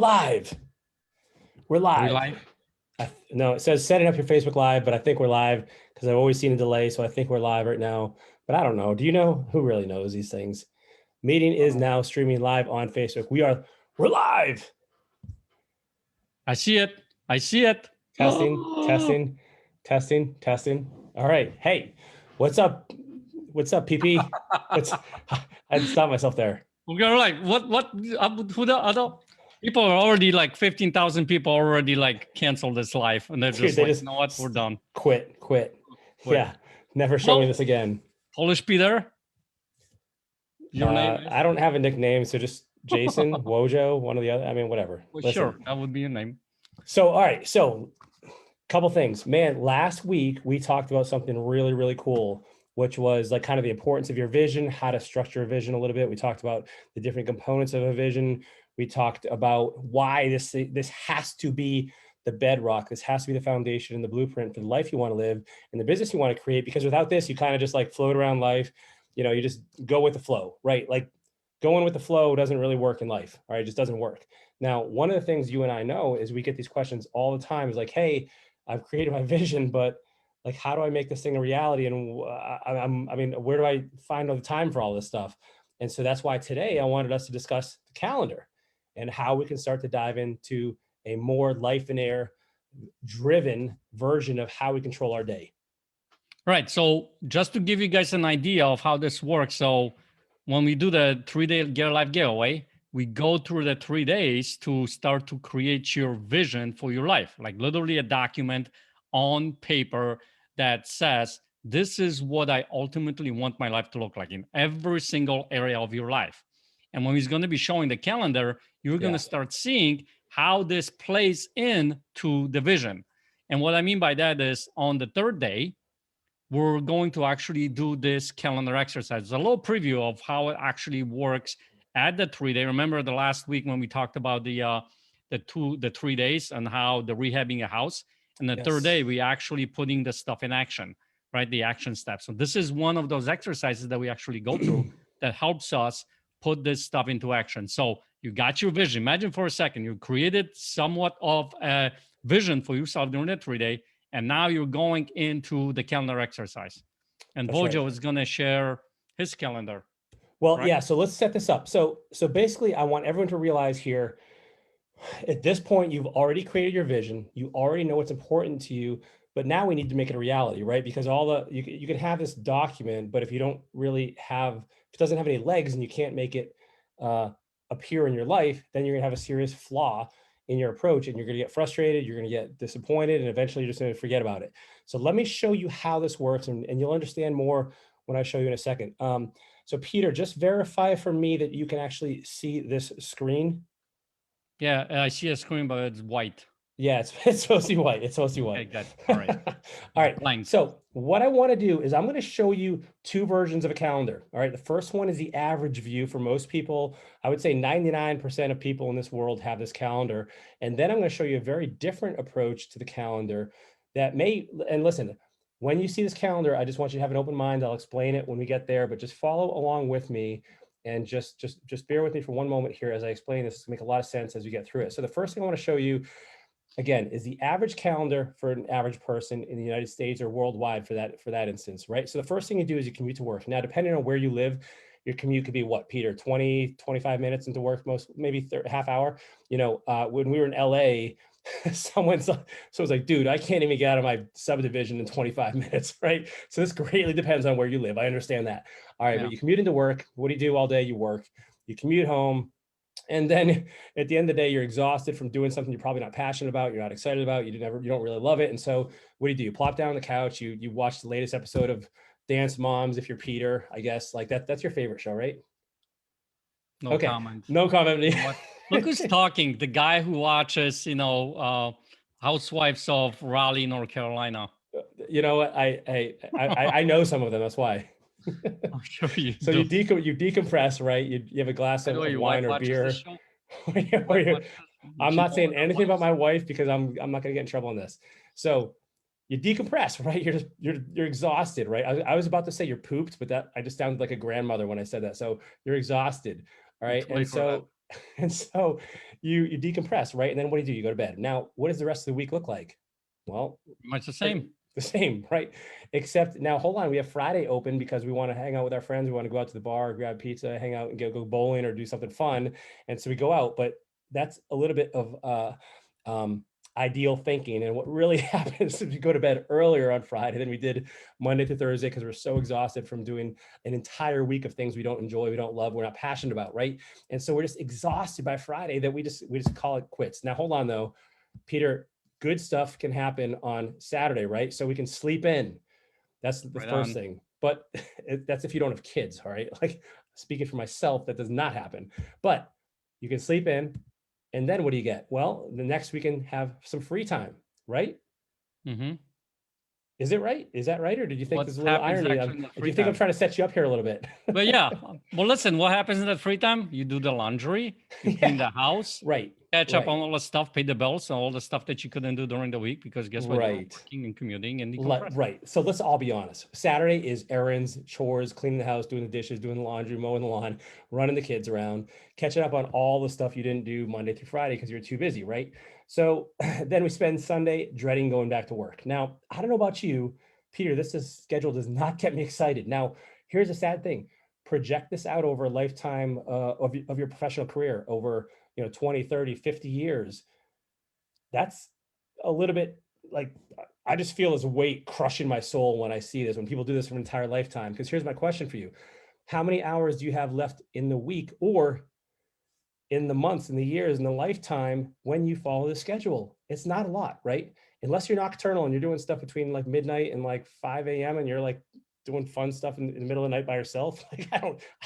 live. We're Are we live. live? No, it says setting up your Facebook Live, but I think we're live because I've always seen a delay. So I think we're live right now, but I don't know. Do you know? Who really knows these things? Meeting is now streaming live on Facebook. We're live. I see it. I see it. Testing. All right. Hey, what's up? What's up, PP? I had to stop myself there. We're like, what, who the other people are already like 15,000 people already like canceled this live. And they're just like, you know what? We're done. Quit. Yeah. Never show me this again. Polish Peter. Your name is? I don't have a nickname, so just Jason, Wojo, one of the other. I mean, whatever. Well, sure, that would be your name. So, all right. So, couple things, man. Last week we talked about something really, really cool, which was like kind of the importance of your vision, how to structure a vision a little bit. We talked about the different components of a vision. We talked about why this has to be the bedrock. This has to be the foundation and the blueprint for the life you want to live and the business you want to create. Because without this, you kind of just like float around life. You know, you just go with the flow, right? Like going with the flow doesn't really work in life, all right? It just doesn't work. Now, one of the things you and I know is we get these questions all the time is like, hey, I've created my vision, but like, how do I make this thing a reality? And I mean, where do I find all the time for all this stuff? And so that's why today I wanted us to discuss the calendar and how we can start to dive into a more life and air driven version of how we control our day. Right. So just to give you guys an idea of how this works. So when we do the 3-day Get Alive giveaway, we go through the 3 days to start to create your vision for your life, like literally a document on paper that says, this is what I ultimately want my life to look like in every single area of your life. And when he's going to be showing the calendar, you're going to start seeing how this plays into the vision. And what I mean by that is on the 3rd day, we're going to actually do this calendar exercise. It's a little preview of how it actually works at the 3 day. Remember the last week when we talked about the 3 days and how the rehabbing a house, and the 3rd day we actually putting the stuff in action, right? The action steps. So this is one of those exercises that we actually go through that helps us put this stuff into action. So you got your vision. Imagine for a second you created somewhat of a vision for yourself during the 3 day. And now you're going into the calendar exercise. And Wojo is going to share his calendar. Well, right? Yeah, so let's set this up. So basically, I want everyone to realize here, at this point, you've already created your vision. You already know what's important to you, but now we need to make it a reality, right? Because you can have this document, but if you don't really have, if it doesn't have any legs and you can't make it appear in your life, then you're gonna have a serious flaw in your approach and you're going to get frustrated, you're going to get disappointed, and eventually you're just going to forget about it. So let me show you how this works and you'll understand more when I show you in a second. So Peter, just verify for me that you can actually see this screen. Yeah, I see a screen, but it's white. Yeah, it's supposed to be white. It's supposed to be white. Okay, good. All right. All right. Blank. So what I want to do is I'm going to show you 2 versions of a calendar. All right. The first one is the average view for most people. I would say 99% of people in this world have this calendar. And then I'm going to show you a very different approach to the calendar that may, and listen, when you see this calendar, I just want you to have an open mind. I'll explain it when we get there, but just follow along with me and just bear with me for one moment here as I explain this. It's going to make a lot of sense as we get through it. So the first thing I want to show you, again, is the average calendar for an average person in the United States or worldwide for that instance, right? So the first thing you do is you commute to work. Now, depending on where you live, your commute could be what, Peter, 20, 25 minutes into work, maybe half hour. You know, when we were in LA, someone's like, dude, I can't even get out of my subdivision in 25 minutes, right? So this greatly depends on where you live. I understand that. All right, but you commute into work. What do you do all day? You work. You commute home. And then at the end of the day, you're exhausted from doing something you're probably not passionate about, you're not excited about, you don't really love it. And so what do? You plop down on the couch, you watch the latest episode of Dance Moms if you're Peter, I guess. Like that's your favorite show, right? No comment. No comment. Look who's talking, the guy who watches, Housewives of Raleigh, North Carolina. You know what? I know some of them, that's why. I'm sure you so do. you decompress, right? You have a glass of wine or beer. I'm not saying anything about my wife because I'm not gonna get in trouble on this. So you decompress, right? You're exhausted, right? I was about to say you're pooped, but that I just sounded like a grandmother when I said that. So you're exhausted, all right? And so And so you decompress, right? And then what do? You go to bed. Now, what does the rest of the week look like? Well, Much the pretty same. the same, right? Except now, hold on, we have Friday open because we want to hang out with our friends. We want to go out to the bar, grab pizza, hang out and go bowling or do something fun. And so we go out, but that's a little bit of um, ideal thinking. And what really happens is we go to bed earlier on Friday than we did Monday to Thursday because we're so exhausted from doing an entire week of things we don't enjoy, we don't love, we're not passionate about, right? And so we're just exhausted by Friday that we just call it quits. Now, hold on though, Peter, good stuff can happen on Saturday, right? So we can sleep in. That's the Right first on. thing. But that's if you don't have kids, all right? Like speaking for myself, that does not happen. But you can sleep in. And then what do you get? Well, the next we can have some free time, right? Hmm. Is it right? Is that right? Or did you think What there's a little happens irony? actually in the Do free you think I'm time? trying to set you up here a little bit? But yeah, well, listen, what happens in that free time? You do the laundry, you clean Yeah, the house, right, catch up right, on all the stuff, pay the bills, and all the stuff that you couldn't do during the week because guess what? You're right. working and commuting and decompressing. Right. So let's all be honest. Saturday is errands, chores, cleaning the house, doing the dishes, doing the laundry, mowing the lawn, running the kids around, catching up on all the stuff you didn't do Monday through Friday because you're too busy, right? So then we spend Sunday dreading going back to work. Now, I don't know about you, Peter, schedule does not get me excited. Now, here's a sad thing. Project this out over a lifetime of your professional career over, 20, 30, 50 years. That's a little bit like I just feel this weight crushing my soul when I see this, when people do this for an entire lifetime. Because here's my question for you. How many hours do you have left in the week or in the months, in the years, in the lifetime when you follow the schedule? It's not a lot, right? Unless you're nocturnal and you're doing stuff between like midnight and like 5 a.m. and you're like doing fun stuff in the middle of the night by yourself. Like I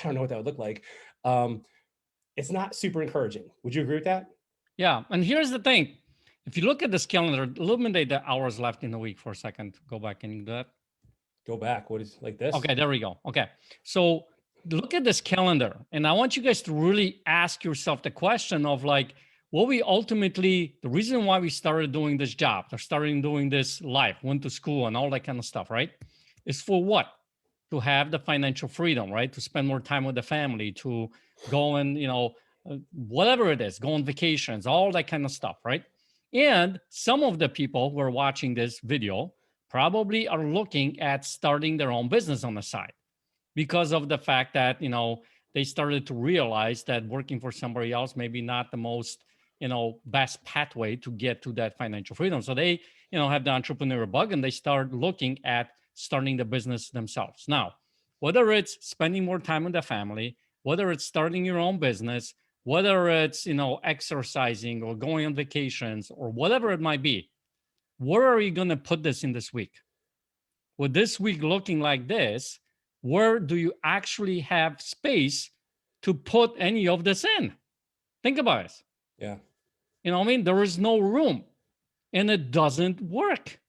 don't know what that would look like. Um, it's not super encouraging. Would you agree with that? Yeah, and here's the thing. If you look at this calendar, eliminate the hours left in the week for a second. Go back and do that. Go back. What is like this? Okay, there we go. Okay. So look at this calendar. And I want you guys to really ask yourself the question of like, what we ultimately, the reason why we started doing this job, or started doing this life, went to school and all that kind of stuff, right? Is for what? To have the financial freedom, right? To spend more time with the family, to go and, whatever it is, go on vacations, all that kind of stuff, right? And some of the people who are watching this video probably are looking at starting their own business on the side because of the fact that they started to realize that working for somebody else maybe not the most best pathway to get to that financial freedom. So they have the entrepreneur bug and they start looking at starting the business themselves. Now, whether it's spending more time with the family, whether it's starting your own business, whether it's exercising or going on vacations or whatever it might be, where are you going to put this in this week? With this week looking like this, where do you actually have space to put any of this in? Think about it. Yeah. You know what I mean? There is no room and it doesn't work.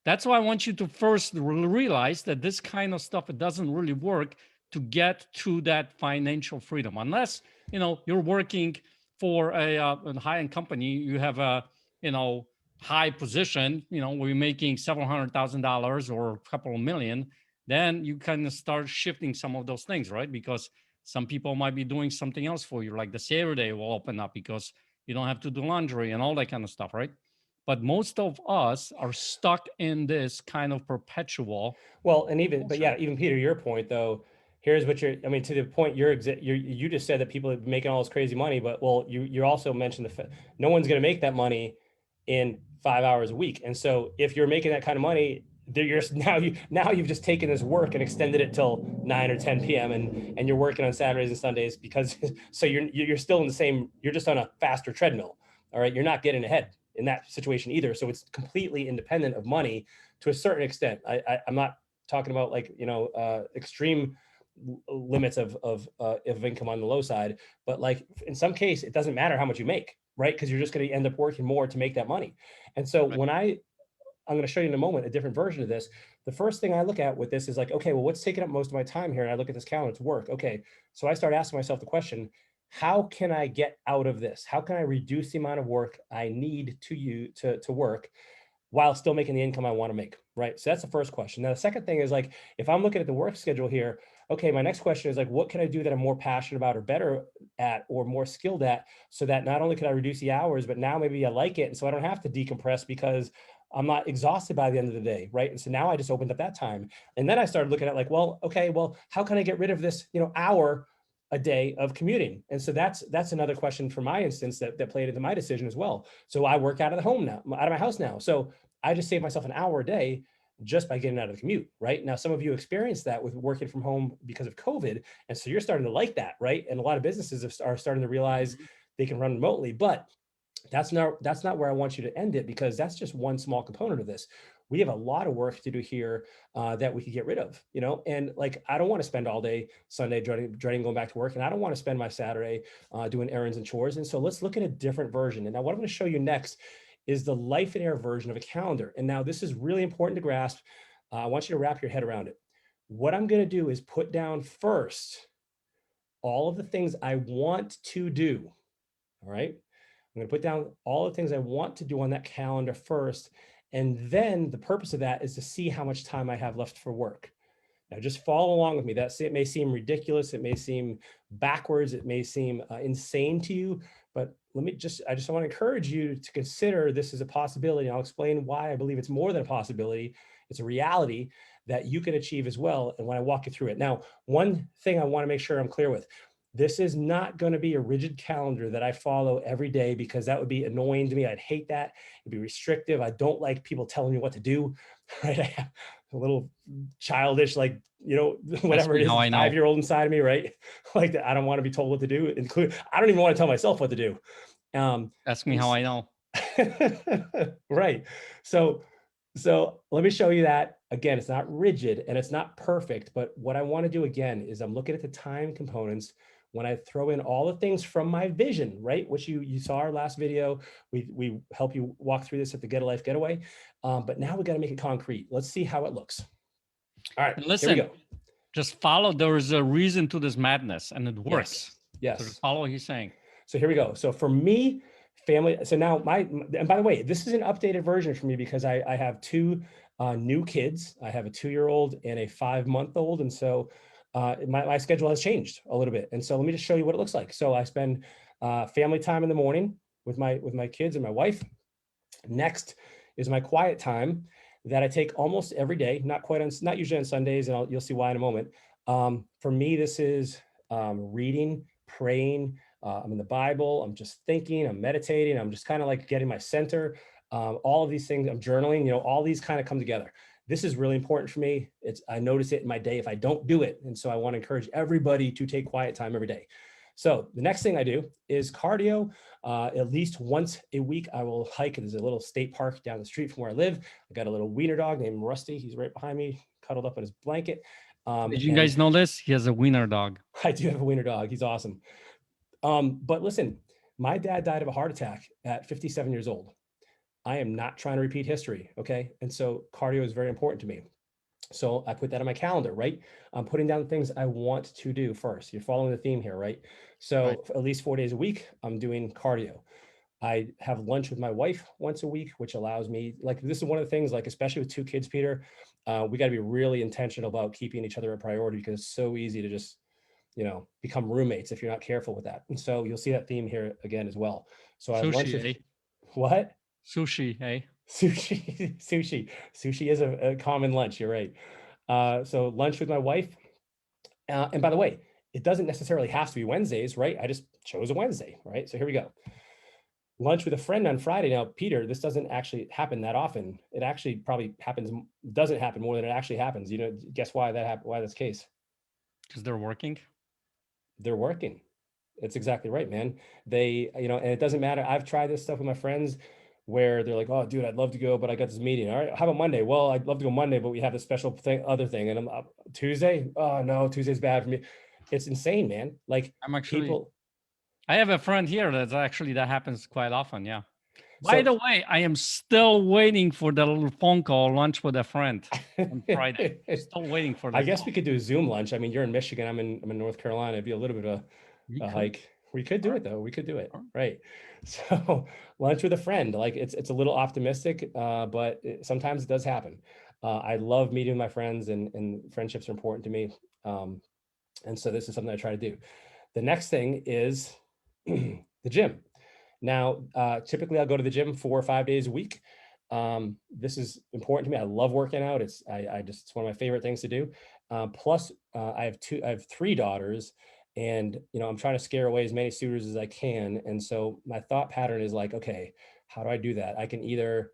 That's why I want you to first realize that this kind of stuff, it doesn't really work to get to that financial freedom. Unless, you're working for a high-end company, you have a, high position, where you're making $700,000 or a couple of million, then you kind of start shifting some of those things, right? Because some people might be doing something else for you, like the Saturday will open up because you don't have to do laundry and all that kind of stuff, right? But most of us are stuck in this kind of perpetual Well, and even, but bullshit. yeah, even Peter, your point though, here's what I mean, to the point you just said that people are making all this crazy money, but well, you also mentioned no one's going to make that money in 5 hours a week. And so if you're making that kind of money, you're now you've just taken this work and extended it till 9 or 10 p.m. and you're working on Saturdays and Sundays because so you're still in the same, you're just on a faster treadmill. All right. You're not getting ahead in that situation either. So it's completely independent of money to a certain extent. I'm not talking about like extreme limits of income on the low side, but like in some case it doesn't matter how much you make, right? Because you're just going to end up working more to make that money. And so Right. when I'm going to show you in a moment a different version of this, the first thing I look at with this is like, okay, well, what's taking up most of my time here? And I look at this calendar, it's work. Okay, so I start asking myself the question, how can I get out of this? How can I reduce the amount of work I need to work while still making the income I want to make, right? So that's the first question. Now, the second thing is like, if I'm looking at the work schedule here, okay, my next question is like, what can I do that I'm more passionate about or better at or more skilled at, so that not only can I reduce the hours, but now maybe I like it. And so I don't have to decompress because I'm not exhausted by the end of the day. Right. And so now I just opened up that time. And then I started looking at like, well, okay, well, how can I get rid of this, hour a day of commuting? And so that's another question for my instance that played into my decision as well. So I work out of the home now, out of my house now. So I just save myself an hour a day just by getting out of the commute, right? Now, some of you experienced that with working from home because of COVID. And so you're starting to like that, right? And a lot of businesses are starting to realize Mhm. they can run remotely, but that's not where I want you to end it, because that's just one small component of this. We have a lot of work to do here that we could get rid of, and like, I don't want to spend all day Sunday dreading going back to work. And I don't want to spend my Saturday doing errands and chores. And so let's look at a different version. And now what I'm going to show you next is the life and air version of a calendar. And now this is really important to grasp. I want you to wrap your head around it. What I'm going to do is put down first all of the things I want to do. All right. I'm going to put down all the things I want to do on that calendar first. And then the purpose of that is to see how much time I have left for work. Now, just follow along with me. It may seem ridiculous. It may seem backwards. It may seem insane to you. But I just want to encourage you to consider this as a possibility. I'll explain why I believe it's more than a possibility. It's a reality that you can achieve as well. And when I walk you through it. Now, one thing I want to make sure I'm clear with: this is not going to be a rigid calendar that I follow every day, because that would be annoying to me. I'd hate that. It'd be restrictive. I don't like people telling me what to do, right? I have a little childish, like, Ask whatever me it is, how the I know. 5-year-old inside of me, right? Like that. I don't want to be told what to do. I don't even want to tell myself what to do. Um, Ask me and how I know. right. So, so let me show you that again. It's not rigid and it's not perfect, but what I want to do again is I'm looking at the time components when I throw in all the things from my vision, right? Which you saw our last video. We help you walk through this at the Get a Life Getaway. But now we got to make it concrete. Let's see how it looks. All right, And here we listen, go. just follow. There is a reason to this madness, and it works. Yes, So just yes. follow what he's saying. So here we go. So for me, family. So now and by the way, this is an updated version for me because I have two new kids. I have a 2-year-old and a 5-month-old. And so my schedule has changed a little bit. And so let me just show you what it looks like. So I spend family time in the morning with my kids and my wife. Next is my quiet time that I take almost every day, not usually on Sundays, and you'll see why in a moment. For me, this is reading, praying. I'm in the Bible. I'm just thinking. I'm meditating. I'm just kind of like getting my center. All of these things. I'm journaling. All these kind of come together. This is really important for me. I notice it in my day if I don't do it, and so I want to encourage everybody to take quiet time every day. So the next thing I do is cardio. At least once a week, I will hike. There's a little state park down the street from where I live. I got a little wiener dog named Rusty. He's right behind me, cuddled up in his blanket. Did you And guys know this? He has a wiener dog. I do have a wiener dog. He's awesome. But listen, my dad died of a heart attack at 57 years old. I am not trying to repeat history. Okay. And so cardio is very important to me. So I put that on my calendar, right? I'm putting down things I want to do first. You're following the theme here, right? Right. So at least 4 days a week, I'm doing cardio. I have lunch with my wife once a week, which allows me, like, this is one of the things, like, especially with 2 kids, Peter, we got to be really intentional about keeping each other a priority, because it's so easy to just, become roommates if you're not careful with that. And so you'll see that theme here again as well. So I have lunch Sushi, with eh? what? Sushi, eh? Sushi is a common lunch. You're right. So lunch with my wife. And by the way, it doesn't necessarily have to be Wednesdays, right? I just chose a Wednesday, right? So here we go. Lunch with a friend on Friday. Now, Peter, this doesn't actually happen that often. It actually probably doesn't happen more than it actually happens. Guess why that happened? Why that's the case? Because they're working. They're working. It's exactly right, man. And it doesn't matter. I've tried this stuff with my friends where they're like, "Oh, dude, I'd love to go, but I got this meeting." All right, how about Monday? Well, I'd love to go Monday, but we have this special other thing, and I'm Tuesday. Oh no, Tuesday's bad for me. It's insane, man. Like, I'm actually. people. I have a friend here that happens quite often. Yeah. By So the way, I am still waiting for the little phone call lunch with a friend on Friday. Still waiting for I that guess we call. could do a Zoom lunch. I mean, you're in Michigan. I'm in North Carolina. It'd be a little bit of We a could. hike. We could All do right. it though. We could do it. All right. Right. So lunch with a friend. Like, it's a little optimistic, but sometimes it does happen. I love meeting my friends, and friendships are important to me. And so this is something I try to do. The next thing is the gym. Now, typically I'll go to the gym 4 or 5 days a week. This is important to me. I love working out. It's one of my favorite things to do. Plus, I have 3 daughters, and I'm trying to scare away as many suitors as I can. And so my thought pattern is like, okay, how do I do that? I can either,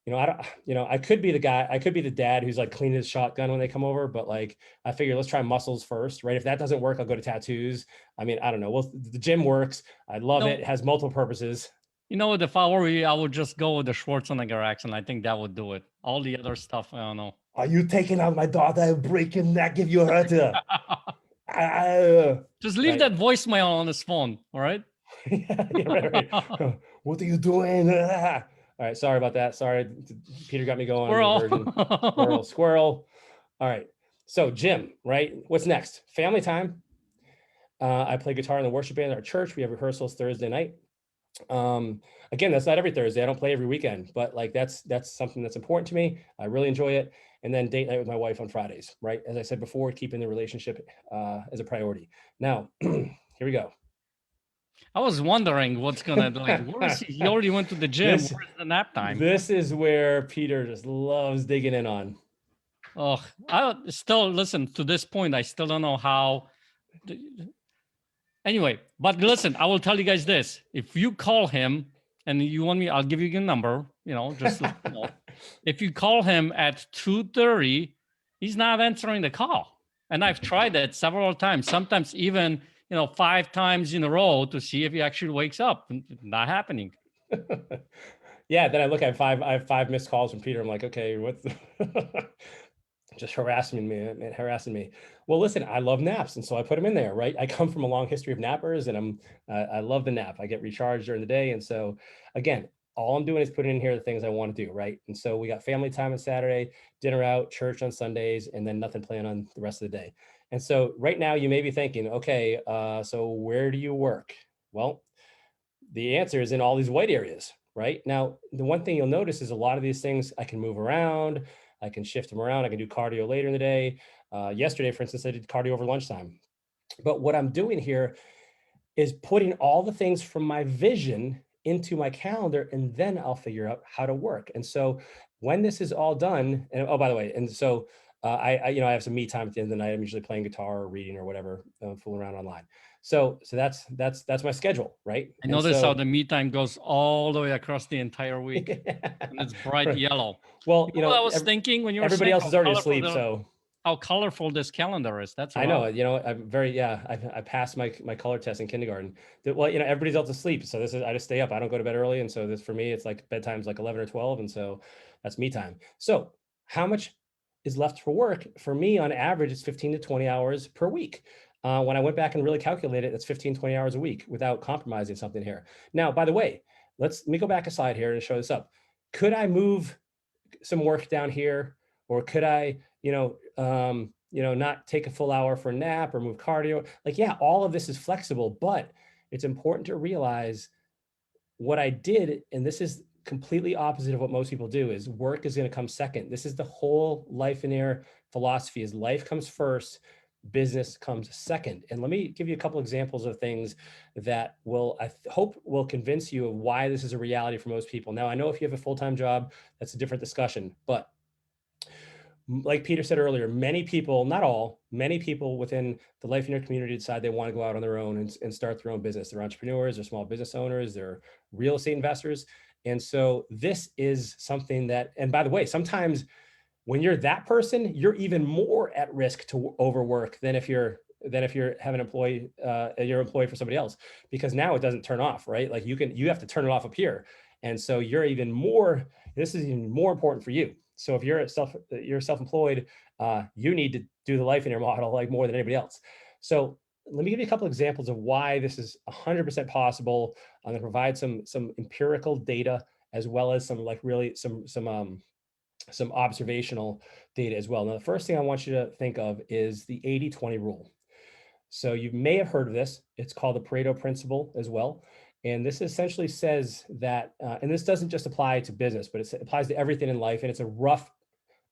I don't, I could be the guy, I could be the dad who's like cleaning his shotgun when they come over, but like, I figure let's try muscles first, right? If that doesn't work, I'll go to tattoos. I mean, I don't know. Well, the gym works. I love it. No, It has multiple purposes. if I were you, I would just go with the Schwarzenegger accent. I think that would do it. All the other stuff, I don't know. Are you taking out my daughter and break your neck if you hurt her? Just leave Right. that voicemail on his phone, all right? Yeah, right. What are you doing? All right, sorry about that. Sorry, Peter got me going. Version. Squirrel. Squirrel. All right. So gym, right? What's next? Family time. I play guitar in the worship band at our church. We have rehearsals Thursday night. Again, that's not every Thursday. I don't play every weekend, but like that's something that's important to me. I really enjoy it. And then date night with my wife on Fridays, right? As I said before, keeping the relationship as a priority. Now, here we go. I was wondering what's gonna like. Where is he? He already went to the gym. This Where's the nap time? this is where Peter just loves digging in on. Oh, I still listen to this point. I still don't know how. Anyway, but listen, I will tell you guys this: if you call him and you want me, I'll give you a number. Just if you call him at 2:30, he's not answering the call. And I've tried that several times. Sometimes even 5 times in a row to see if he actually wakes up. Not happening. Yeah, then I have 5 missed calls from Peter. I'm like, okay, what's just harassing me. Well, listen, I love naps, and so I put them in there, right? I come from a long history of nappers, and I love the nap. I get recharged during the day, and so again, all I'm doing is putting in here the things I want to do, right? And so we got family time on Saturday, dinner out, church on Sundays, and then nothing planned on the rest of the day. And so right now you may be thinking, okay, so where do you work? Well, the answer is in all these white areas, right? Now, the one thing you'll notice is a lot of these things I can move around, I can shift them around, I can do cardio later in the day. Yesterday, for instance, I did cardio over lunchtime. But what I'm doing here is putting all the things from my vision into my calendar, and then I'll figure out how to work. And so when this is all done, and oh, by the way, and so I have some me time at the end of the night. I'm usually playing guitar or reading or whatever, fooling around online. So that's my schedule, right? I notice how the me time goes all the way across the entire week, and it's bright right. yellow. Well, What I was thinking when you were everybody saying else is already asleep, so how colorful this calendar is. That's I know, wow. I'm very, I passed my color test in kindergarten. Well, everybody's else asleep. So I just stay up. I don't go to bed early. And so this, for me, it's like bedtime's like 11 or 12. And so that's me time. So how much is left for work? For me, on average, it's 15 to 20 hours per week. When I went back and really calculated, it's 15, 20 hours a week without compromising something here. Now, by the way, let me go back a slide here and show this up. Could I move some work down here, or could I, not take a full hour for a nap or move cardio? Like, yeah, all of this is flexible, but it's important to realize what I did, and this is completely opposite of what most people do, is work is going to come second. This is the whole life in air philosophy: is life comes first, business comes second. And let me give you a couple examples of things that I hope will convince you of why this is a reality for most people. Now, I know if you have a full-time job, that's a different discussion, but like Peter said earlier, many people, not all, many people within the life in your community decide they want to go out on their own and start their own business. They're entrepreneurs, they're small business owners, they're real estate investors. And so this is something that, and by the way, sometimes when you're that person, you're even more at risk to overwork than if you're have an employee, you're employed for somebody else, because now it doesn't turn off, right? Like you have to turn it off up here. And so you're even more, this is even more important for you. So if you're self-employed, you need to do the life in your model like more than anybody else. So let me give you a couple examples of why this is 100% possible. I'm going to provide some empirical data, as well as some like really some observational data as well. Now, the first thing I want you to think of is the 80-20 rule. So you may have heard of this. It's called the Pareto Principle as well. And this essentially says that, and this doesn't just apply to business, but it applies to everything in life. And it's a rough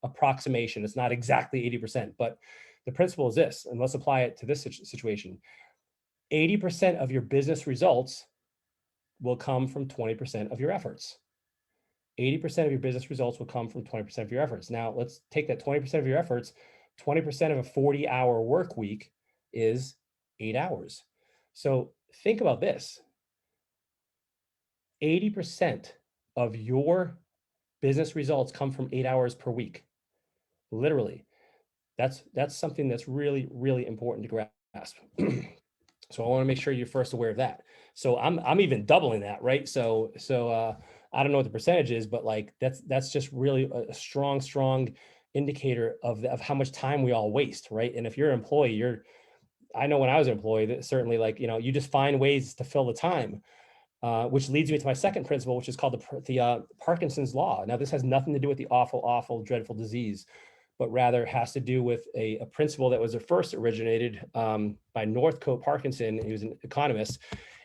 approximation. It's not exactly 80%, but the principle is this, and let's apply it to this situation. 80% of your business results will come from 20% of your efforts. 80% of your business results will come from 20% of your efforts. Now, let's take that 20% of your efforts. 20% of a 40-hour work week is 8 hours. So think about this. 80% of your business results come from 8 hours per week. Literally. That's something that's really, really important to grasp. So I want to make sure you're first aware of that. So I'm even doubling that, right? So I don't know what the percentage is, but like that's just really a strong indicator of how much time we all waste, right? And if you're an employee, I know when I was an employee, that certainly, like, you just find ways to fill the time, which leads me to my second principle, which is called the Parkinson's law. Now, this has nothing to do with the awful, dreadful disease, but rather has to do with a principle that was first originated by Northcote Parkinson. He was an economist,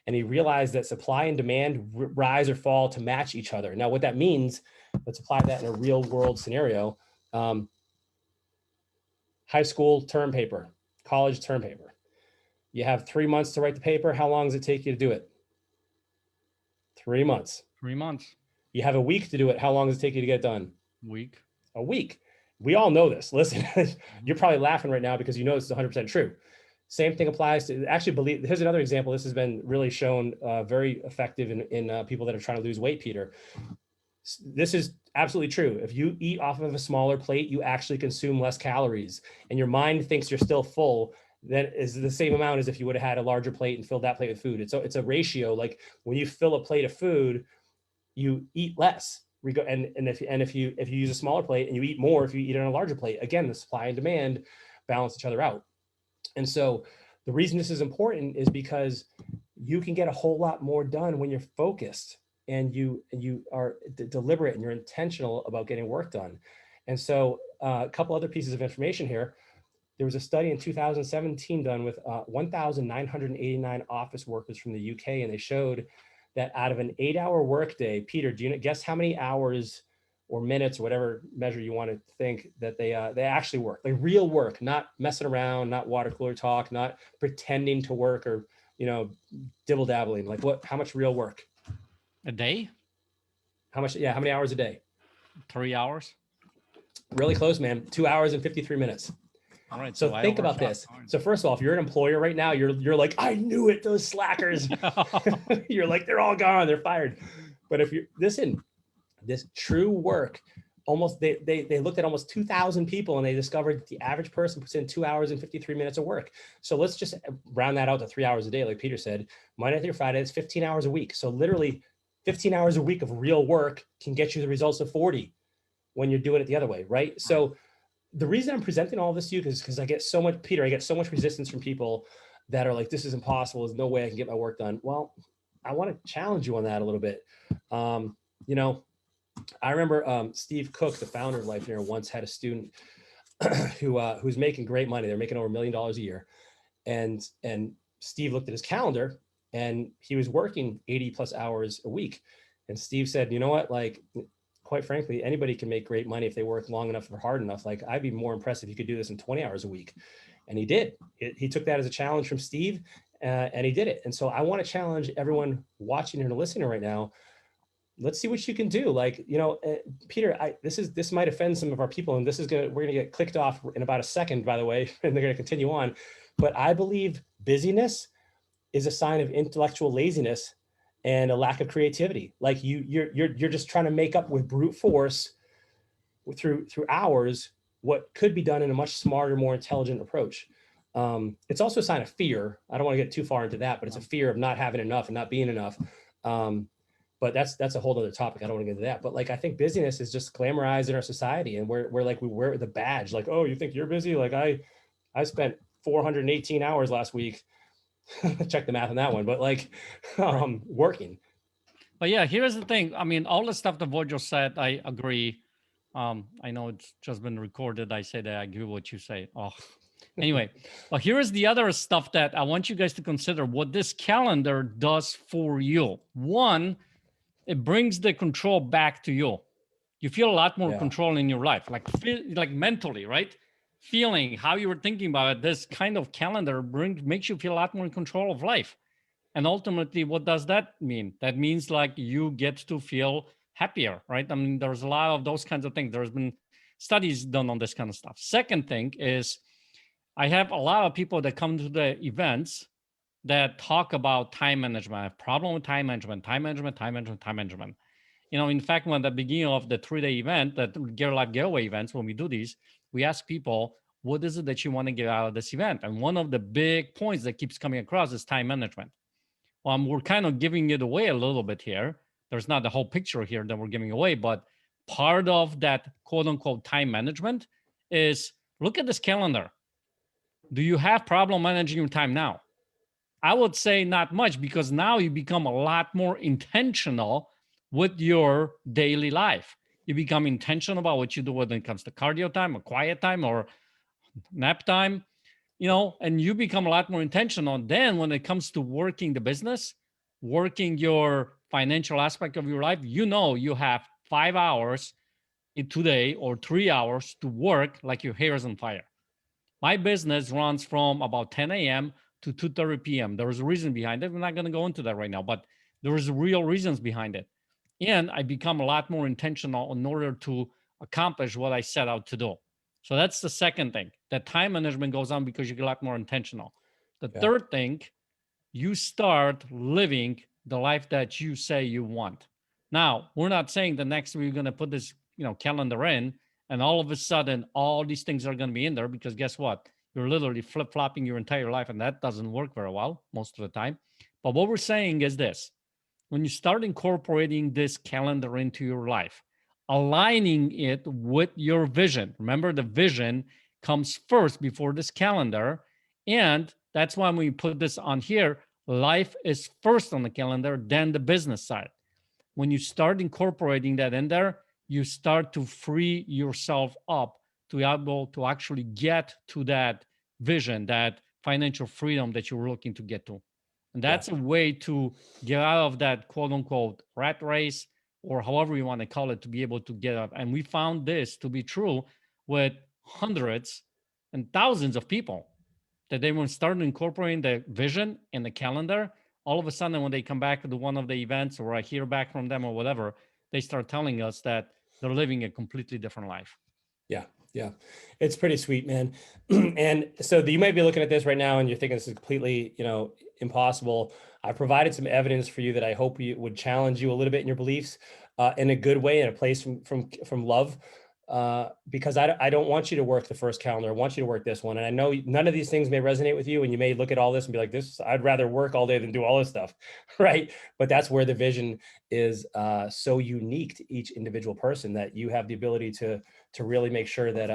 and he realized that supply and demand rise or fall to match each other. Now, what that means, let's apply that in a real world scenario. High school term paper, college term paper. You have 3 months to write the paper. How long does it take you to do it? 3 months. 3 months. You have a week to do it. How long does it take you to get it done? Week. A week. We all know this. Listen, you're probably laughing right now because you know this is 100% true. Same thing applies to, actually, here's another example. This has been really shown very effective in people that are trying to lose weight, Peter. This is absolutely true. If you eat off of a smaller plate, you actually consume less calories, and your mind thinks you're still full. That is the same amount as if you would have had a larger plate and filled that plate with food. It's a ratio. Like when you fill a plate of food, you eat less. And if you use a smaller plate, and you eat more if you eat on a larger plate. Again, the supply and demand balance each other out. And so the reason this is important is because you can get a whole lot more done when you're focused and you are deliberate and you're intentional about getting work done. And so a couple other pieces of information here. There was a study in 2017 done with 1,989 office workers from the UK, and they showed that out of an 8-hour workday, Peter, do you guess how many hours or minutes or whatever measure you want to think that they actually work, like real work, not messing around, not water cooler talk, not pretending to work or dibble dabbling, like how much real work? A day? How much? Yeah, how many hours a day? 3 hours. Really close, man. 2 hours and 53 minutes. All right. So think about this. So first of all, if you're an employer right now, you're like, I knew it, those slackers. You're like, they're all gone, they're fired. But if you listen, this true work, they looked at almost 2,000 people, and they discovered that the average person puts in 2 hours and 53 minutes of work. So let's just round that out to 3 hours a day, like Peter said. Monday through Friday, it's 15 hours a week. So literally 15 hours a week of real work can get you the results of 40 when you're doing it the other way, right? So the reason I'm presenting all this to you is because I get so much, Peter, I get so much resistance from people that are like, this is impossible. There's no way I can get my work done. Well, I want to challenge you on that a little bit. I remember Steve Cook, the founder of Lifeneer, once had a student who's making great money. They're making over $1 million a year. And Steve looked at his calendar, and he was working 80 plus hours a week. And Steve said, you know what, like, quite frankly, anybody can make great money if they work long enough or hard enough. Like, I'd be more impressed if you could do this in 20 hours a week. And he did. He took that as a challenge from Steve, and he did it. And so I want to challenge everyone watching and listening right now. Let's see what you can do. Like, Peter, this might offend some of our people, and we're gonna get clicked off in about a second, by the way, and they're gonna continue on. But I believe busyness is a sign of intellectual laziness and a lack of creativity. Like you're just trying to make up with brute force through hours what could be done in a much smarter, more intelligent approach. It's also a sign of fear. I don't want to get too far into that, but it's a fear of not having enough and not being enough. But that's a whole other topic. I don't want to get into that. But like, I think busyness is just glamorized in our society, and we wear the badge. Like, oh, you think you're busy? Like I spent 418 hours last week. Check the math on that one, but like working. But yeah, here's the thing. I mean, all the stuff that Wojo said, I agree. I know it's just been recorded. I say that I agree with what you say. Oh, anyway, but here's the other stuff that I want you guys to consider what this calendar does for you. One, it brings the control back to you. You feel a lot more control in your life, like mentally, right? feeling, how you were thinking about it, this kind of calendar makes you feel a lot more in control of life. And ultimately, what does that mean? That means like you get to feel happier, right? I mean, there's a lot of those kinds of things. There's been studies done on this kind of stuff. Second thing is, I have a lot of people that come to the events that talk about time management. I have problem with time management, time management, time management, time management. In fact, when at the beginning of the 3-day event, that Get Life Getaway events, when we do these, we ask people, what is it that you want to get out of this event? And one of the big points that keeps coming across is time management. We're kind of giving it away a little bit here. There's not the whole picture here that we're giving away, but part of that quote unquote time management is look at this calendar. Do you have problem managing your time now? I would say not much, because now you become a lot more intentional with your daily life. You become intentional about what you do when it comes to cardio time or quiet time or nap time, and you become a lot more intentional. Then when it comes to working the business, working your financial aspect of your life, you have 5 hours in today or 3 hours to work like your hair is on fire. My business runs from about 10 a.m. to 2:30 p.m. There's a reason behind it. We're not going to go into that right now, but there's real reasons behind it. And I become a lot more intentional in order to accomplish what I set out to do. So that's the second thing. That time management goes on because you get a lot more intentional. The third thing, you start living the life that you say you want. Now, we're not saying the next week you're going to put this, calendar in, and all of a sudden all these things are going to be in there, because guess what? You're literally flip-flopping your entire life, and that doesn't work very well most of the time. But what we're saying is this: when you start incorporating this calendar into your life, aligning it with your vision. Remember, the vision comes first before this calendar. And that's why we put this on here. Life is first on the calendar, then the business side. When you start incorporating that in there, you start to free yourself up to be able to actually get to that vision, that financial freedom that you're looking to get to. And that's a way to get out of that quote unquote rat race, or however you want to call it, to be able to get up. And we found this to be true with hundreds and thousands of people, that they were starting incorporating the vision in the calendar. All of a sudden, when they come back to one of the events, or I hear back from them or whatever, they start telling us that they're living a completely different life. Yeah. Yeah. It's pretty sweet, man. And so you might be looking at this right now and you're thinking this is completely, impossible. I provided some evidence for you that I hope you would challenge you a little bit in your beliefs, in a good way, in a place from love. Because I don't want you to work the first calendar. I want you to work this one. And I know none of these things may resonate with you, and you may look at all this and be like, I'd rather work all day than do all this stuff. Right. But that's where the vision is so unique to each individual person, that you have the ability to really make sure that,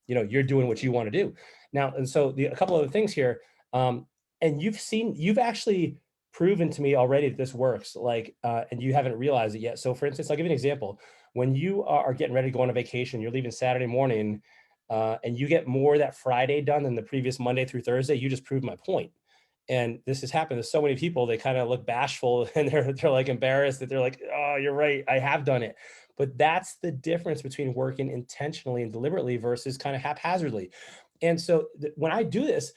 you're doing what you want to do now. And so a couple of things here, and you've actually proven to me already that this works, and you haven't realized it yet. So for instance, I'll give you an example. When you are getting ready to go on a vacation, you're leaving Saturday morning, and you get more that Friday done than the previous Monday through Thursday, you just proved my point. And this has happened to so many people. They kind of look bashful and they're like embarrassed that they're like, oh, you're right, I have done it. But that's the difference between working intentionally and deliberately versus kind of haphazardly. And so when I do this,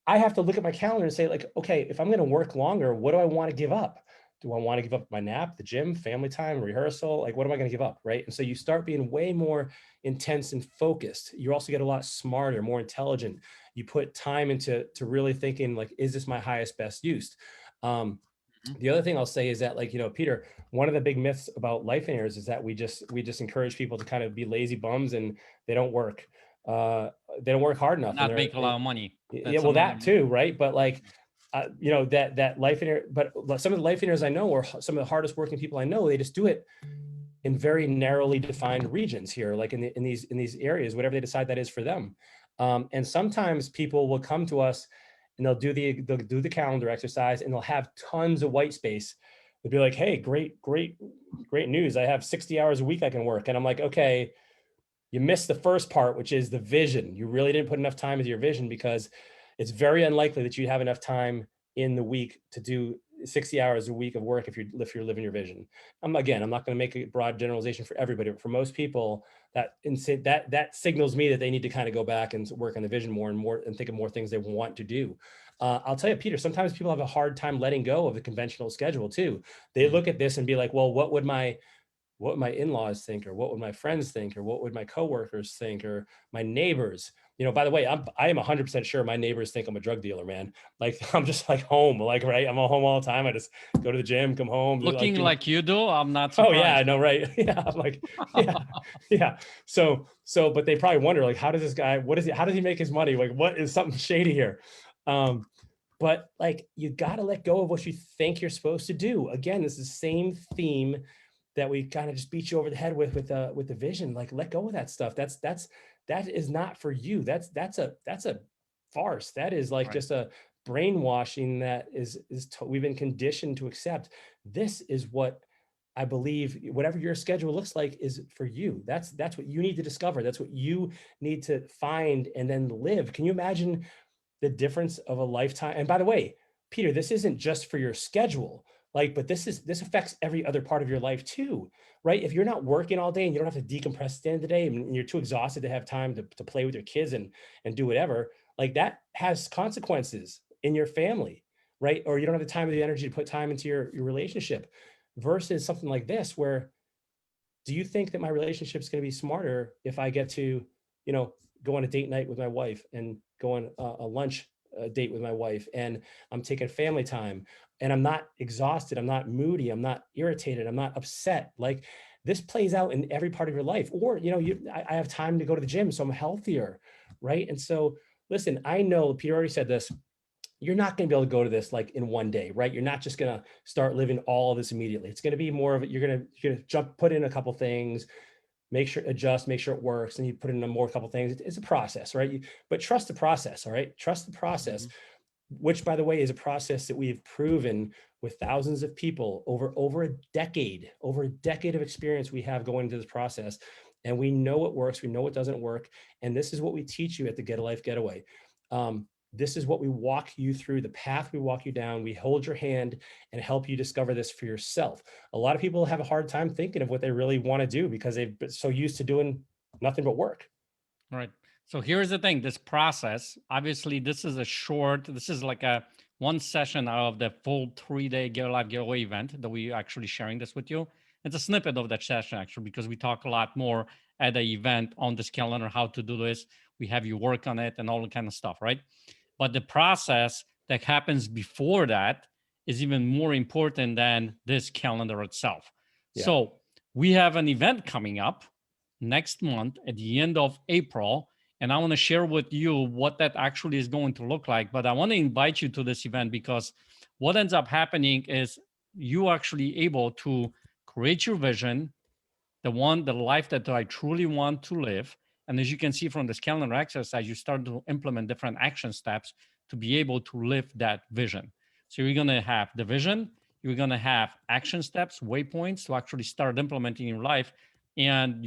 I have to look at my calendar and say, like, okay, if I'm going to work longer, what do I want to give up? Do I want to give up my nap, the gym, family time, rehearsal? Like, what am I going to give up? Right. And so you start being way more intense and focused. You also get a lot smarter, more intelligent. You put time into really thinking, like, is this my highest, best use? The other thing I'll say is that, like, Peter, one of the big myths about life engineers is that we just encourage people to kind of be lazy bums and they don't work. They don't work hard enough. Not make a lot of money. Yeah, well, that too, right? But like, that life engineer, but some of the life engineers I know, or some of the hardest working people I know, they just do it in very narrowly defined regions here, like in these areas, whatever they decide that is for them. And sometimes people will come to us and they'll do the calendar exercise, and they'll have tons of white space. They'll be like, hey, great news. I have 60 hours a week I can work. And I'm like, okay, you missed the first part, which is the vision. You really didn't put enough time into your vision, because it's very unlikely that you have enough time in the week to do 60 hours a week of work if you're living your vision. Again, I'm not going to make a broad generalization for everybody, but for most people, that signals me that they need to kind of go back and work on the vision more and more and think of more things they want to do. I'll tell you, Peter, sometimes people have a hard time letting go of the conventional schedule too. They look at this and be like, well, what would my in-laws think, or what would my friends think, or what would my coworkers think, or my neighbors? By the way, I am 100% sure my neighbors think I'm a drug dealer, man. Like, I'm just like home, like, right. I'm home all the time. I just go to the gym, come home, Looking like you do, I'm not oh yeah, I surprised. know, right. Yeah. I'm like, yeah, yeah. But they probably wonder, like, how does this guy, how does he make his money? Like, what is something shady here? But like, you got to let go of what you think you're supposed to do. Again, this is the same theme that we kind of just beat you over the head with the vision. Like, let go of that stuff. That is not for you. That's a farce. That is like Right. just a brainwashing that we've been conditioned to accept. This is what I believe, whatever your schedule looks like is for you. That's what you need to discover. That's what you need to find and then live. Can you imagine the difference of a lifetime? And by the way, Peter, this isn't just for your schedule, like, but this affects every other part of your life too, right? If you're not working all day and you don't have to decompress at the end of the day, and you're too exhausted to have time to play with your kids and do whatever, like, that has consequences in your family, right? Or you don't have the time or the energy to put time into your relationship, versus something like this, where do you think that my relationship is going to be smarter if I get to, go on a date night with my wife, and go on a lunch date with my wife, and I'm taking family time, and I'm not exhausted, I'm not moody, I'm not irritated, I'm not upset? Like, this plays out in every part of your life. Or, I have time to go to the gym, so I'm healthier, right? And so, listen, I know Peter already said this, you're not going to be able to go to this like in one day, right? You're not just going to start living all of this immediately. It's going to be more of it. You're going to put in a couple things, make sure, adjust, make sure it works. And you put in a more couple things. It's a process, right? But trust the process. All right. Trust the process, which, by the way, is a process that we've proven with thousands of people over a decade of experience we have going into this process. And we know what works. We know what doesn't work. And this is what we teach you at the Get a Life Getaway. This is what we walk you through, the path we walk you down. We hold your hand and help you discover this for yourself. A lot of people have a hard time thinking of what they really want to do because they've been so used to doing nothing but work. Right. So here's the thing, this process, obviously this is like a one session out of the full 3-day Get a Life Getaway event that we actually sharing this with you. It's a snippet of that session actually, because we talk a lot more at the event on this calendar, how to do this. We have you work on it and all the kind of stuff, right? But the process that happens before that is even more important than this calendar itself. Yeah. So we have an event coming up next month at the end of April. And I want to share with you what that actually is going to look like. But I want to invite you to this event because what ends up happening is you actually able to create your vision, the life that I truly want to live. And as you can see from this calendar exercise, you start to implement different action steps to be able to live that vision. So you're going to have the vision, you're going to have action steps, waypoints to actually start implementing in your life. And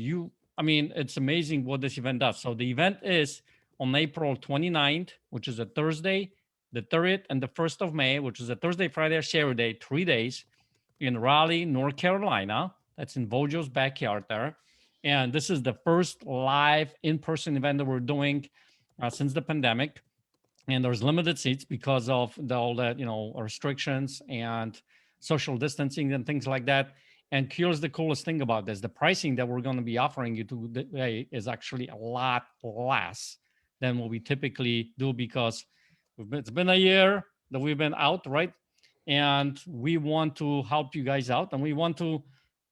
it's amazing what this event does. So the event is on April 29th, which is a Thursday, the 30th, and the 1st of May, which is a Thursday, Friday, Saturday, 3 days in Raleigh, North Carolina. That's in Wojo's backyard there. And this is the first live in-person event that we're doing since the pandemic. And there's limited seats because of all the restrictions and social distancing and things like that. And here's the coolest thing about this: the pricing that we're going to be offering you today is actually a lot less than what we typically do, because it's been a year that we've been out, right? And we want to help you guys out, and we want to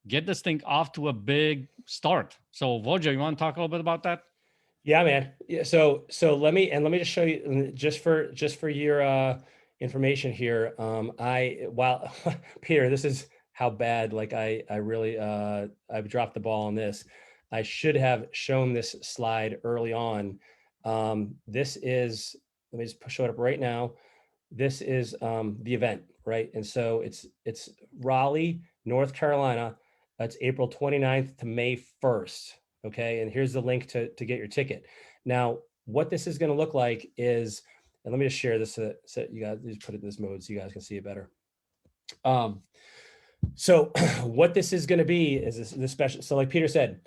get this thing off to a big start. So Vojo, you want to talk a little bit about that? Yeah, man. Yeah, so let me just show you, just for your information here. While Peter, this is how bad, like, I really I've dropped the ball on this. I should have shown this slide early on. This is, let me just show it up right now. This is the event, right? And so it's Raleigh, North Carolina. That's April 29th to May 1st. Okay. And here's the link to get your ticket. Now, what this is going to look like is, and let me just share this so you guys just put it in this mode so you guys can see it better. Um, so what this is going to be is this special. So like Peter said,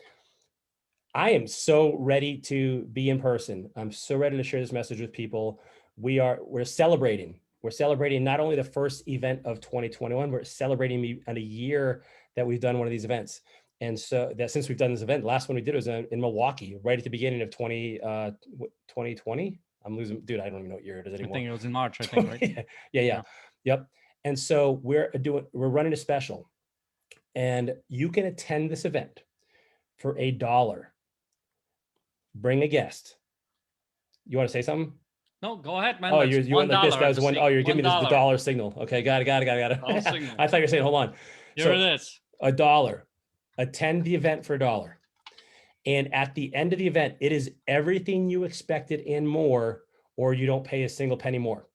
I am so ready to be in person. I'm so ready to share this message with people. We're celebrating. We're celebrating not only the first event of 2021, we're celebrating on a year that we've done one of these events. And so that since we've done this event, the last one we did was in Milwaukee, right at the beginning of 2020. I'm losing, dude, I don't even know what year it is I anymore. think it was in March, I think, right? Yeah. Yep. And so we're running a special, and you can attend this event for $1. Bring a guest. You want to say something? No, go ahead, man. Oh, That's you went like this. $1. That was one. Oh, you're giving me this the $1. dollar signal. Okay, got it. All signal. I thought you were saying, hold on. Here it So is. $1. Attend the event for $1. And at the end of the event, it is everything you expected and more, or you don't pay a single penny more.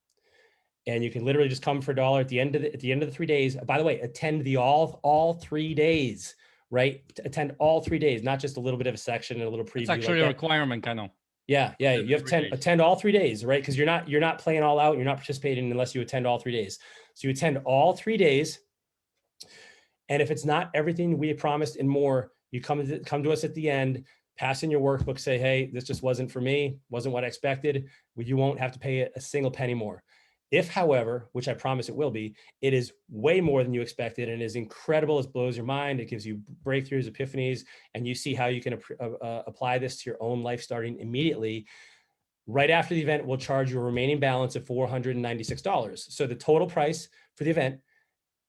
And you can literally just come for $1 at the end of the 3 days. By the way, attend the all 3 days, right? Attend all 3 days, not just a little bit of a section and a little preview. It's actually a requirement, kind of. Yeah. You have to attend all 3 days, right? Because you're not playing all out. You're not participating unless you attend all 3 days. So you attend all 3 days. And if it's not everything we promised and more, you come to us at the end, pass in your workbook, say, hey, this just wasn't for me, wasn't what I expected. You won't have to pay a single penny more. If, however, which I promise it will be, it is way more than you expected and is incredible, it blows your mind, it gives you breakthroughs, epiphanies, and you see how you can apply this to your own life starting immediately. Right after the event, we'll charge you a remaining balance of $496. So the total price for the event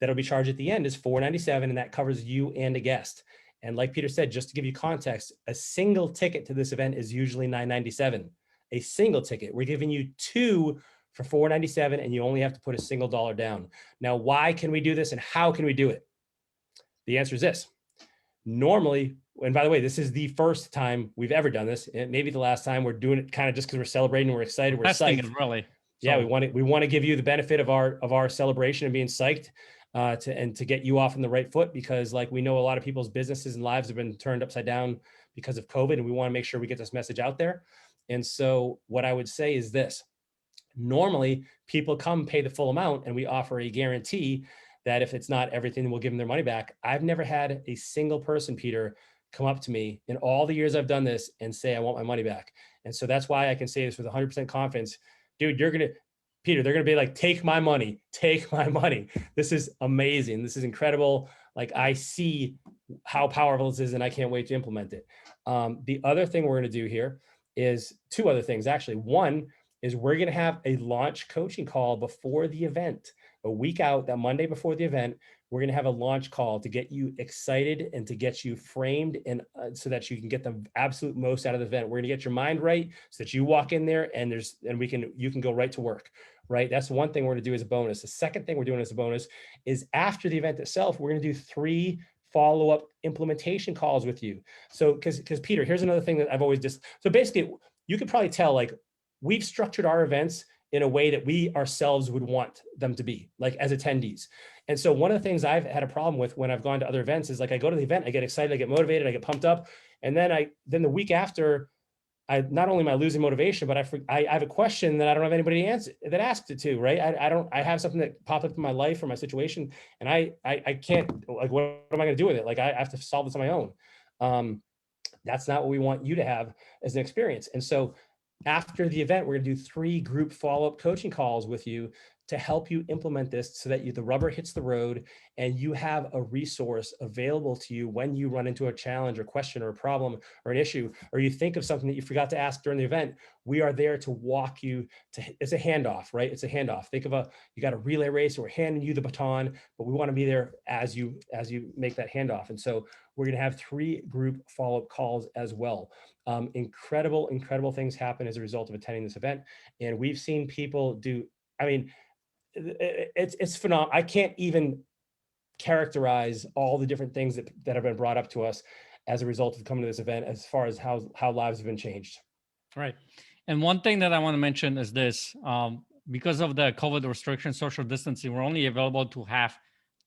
that'll be charged at the end is $497, and that covers you and a guest. And like Peter said, just to give you context, a single ticket to this event is usually $997. A single ticket. We're giving you 2 for $497, and you only have to put a single dollar down. Now, why can we do this and how can we do it? The answer is this. Normally, and by the way, this is the first time we've ever done this. It may be the last time. We're doing it kind of just because we're celebrating, we're excited, we're psyched. Really. Yeah, we want to give you the benefit of our celebration and being psyched to get you off on the right foot, because like we know a lot of people's businesses and lives have been turned upside down because of COVID, and we want to make sure we get this message out there. And so what I would say is this. Normally, people come pay the full amount, and we offer a guarantee that if it's not everything, we'll give them their money back. I've never had a single person, Peter, come up to me in all the years I've done this and say, I want my money back. And so that's why I can say this with 100% confidence. Dude, Peter, they're going to be like, take my money. This is amazing. This is incredible. Like, I see how powerful this is, and I can't wait to implement it. The other thing we're going to do here is 2 other things, actually. One is we're going to have a launch coaching call before the event, a week out, that Monday before the event. We're going to have a launch call to get you excited and to get you framed, and so that you can get the absolute most out of the event. We're going to get your mind right so that you walk in there and you can go right to work, right? That's one thing we're going to do as a bonus. The second thing we're doing as a bonus is after the event itself, we're going to do 3 follow-up implementation calls with you. So, because Peter, here's another thing that I've always so basically, you could probably tell, like, we've structured our events in a way that we ourselves would want them to be, like, as attendees. And so one of the things I've had a problem with when I've gone to other events is, like, I go to the event, I get excited, I get motivated, I get pumped up. And then the week after, I not only am I losing motivation, but I have a question that I don't have anybody to answer, that asked it to, right? I have something that popped up in my life or my situation, and I can't, like, what am I going to do with it? Like, I have to solve this on my own. That's not what we want you to have as an experience. And so after the event, we're going to do 3 group follow-up coaching calls with you to help you implement this so that the rubber hits the road and you have a resource available to you when you run into a challenge or question or a problem or an issue, or you think of something that you forgot to ask during the event. We are there to walk you it's a handoff, right? It's a handoff. Think of you got a relay race, or we're handing you the baton, but we want to be there as you make that handoff. And so we're going to have 3 group follow-up calls as well. Incredible things happen as a result of attending this event. And we've seen people do, I mean, it's phenomenal. I can't even characterize all the different things that have been brought up to us as a result of coming to this event, as far as how lives have been changed. Right. And one thing that I want to mention is this, because of the COVID restrictions, social distancing, we're only available to have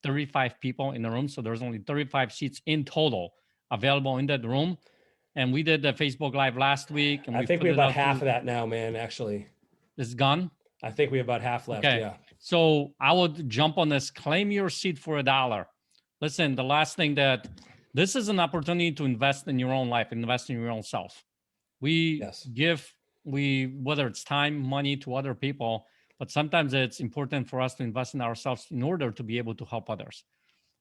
35 people in the room. So there's only 35 seats in total available in that room. And we did the Facebook Live last week. And I think we have about half of that now, man, actually. It's gone? I think we have about half left, okay. yeah. So I would jump on this, claim your seat for $1. Listen, the last thing that this is an opportunity to invest in your own life, invest in your own self. We Yes. give, whether it's time, money to other people, but sometimes it's important for us to invest in ourselves in order to be able to help others.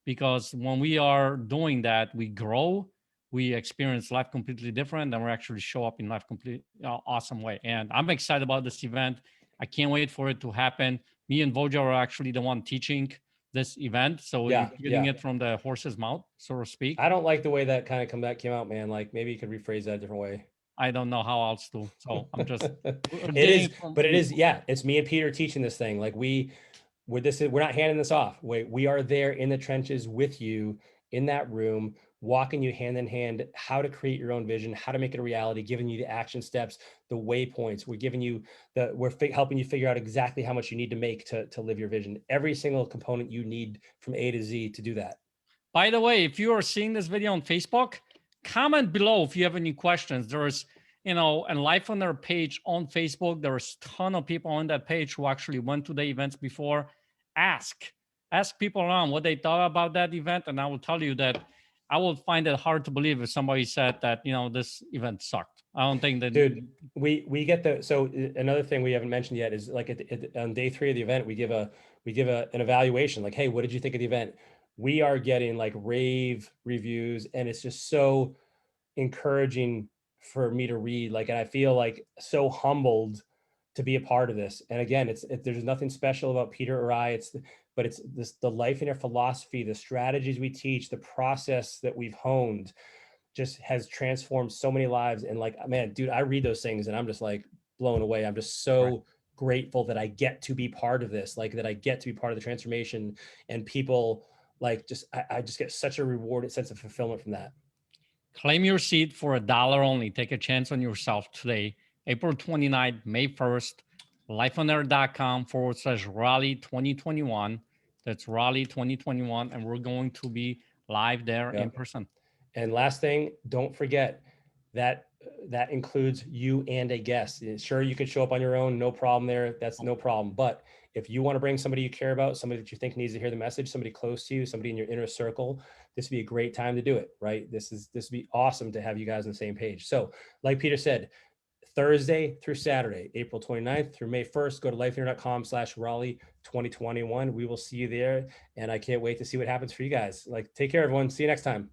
Because when we are doing that, we grow, we experience life completely different, and we actually show up in life completely awesome way. And I'm excited about this event. I can't wait for it to happen. Me and Vojo are actually the one teaching this event, so you're Yeah. getting Yeah. it from the horse's mouth, so to speak. I don't like the way that kind of came out, man. Like maybe you could rephrase that a different way. I don't know how else to. So I'm just we're It getting is, it from but it me. is, yeah, it's me and Peter teaching this thing. Like we're not handing this off. We are there in the trenches with you in that room, walking you hand in hand, how to create your own vision, how to make it a reality, giving you the action steps, the waypoints. We're giving you helping you figure out exactly how much you need to make to live your vision. Every single component you need from A to Z to do that. By the way, if you are seeing this video on Facebook, comment below if you have any questions. There's, and live on their page on Facebook. There's a ton of people on that page who actually went to the events before. Ask people around what they thought about that event, and I will tell you that I will find it hard to believe if somebody said that this event sucked. I don't think that. Dude, we get another thing we haven't mentioned yet is like on day 3 of the event, we give an evaluation, like, hey, what did you think of the event? We are getting like rave reviews, and it's just so encouraging for me to read. Like, and I feel like so humbled to be a part of this. And again, there's nothing special about Peter or I. But it's the life and our philosophy, the strategies we teach, the process that we've honed just has transformed so many lives. And like, man, dude, I read those things and I'm just like blown away. I'm just so grateful that I get to be part of this, like that I get to be part of the transformation, and people like I just get such a rewarded sense of fulfillment from that. Claim your seat for $1 only. Take a chance on yourself today, April 29th, May 1st, lifeonair.com/Raleigh 2021. That's Raleigh 2021. And we're going to be live there in Yep. person. And last thing, don't forget that that includes you and a guest. Sure, you could show up on your own, no problem there. That's no problem. But if you want to bring somebody you care about, somebody that you think needs to hear the message, somebody close to you, somebody in your inner circle, this would be a great time to do it, right? This would be awesome to have you guys on the same page. So like Peter said, Thursday through Saturday, April 29th through May 1st, go to lifeonair.com/Raleigh 2021. We will see you there. And I can't wait to see what happens for you guys. Like, take care, everyone. See you next time.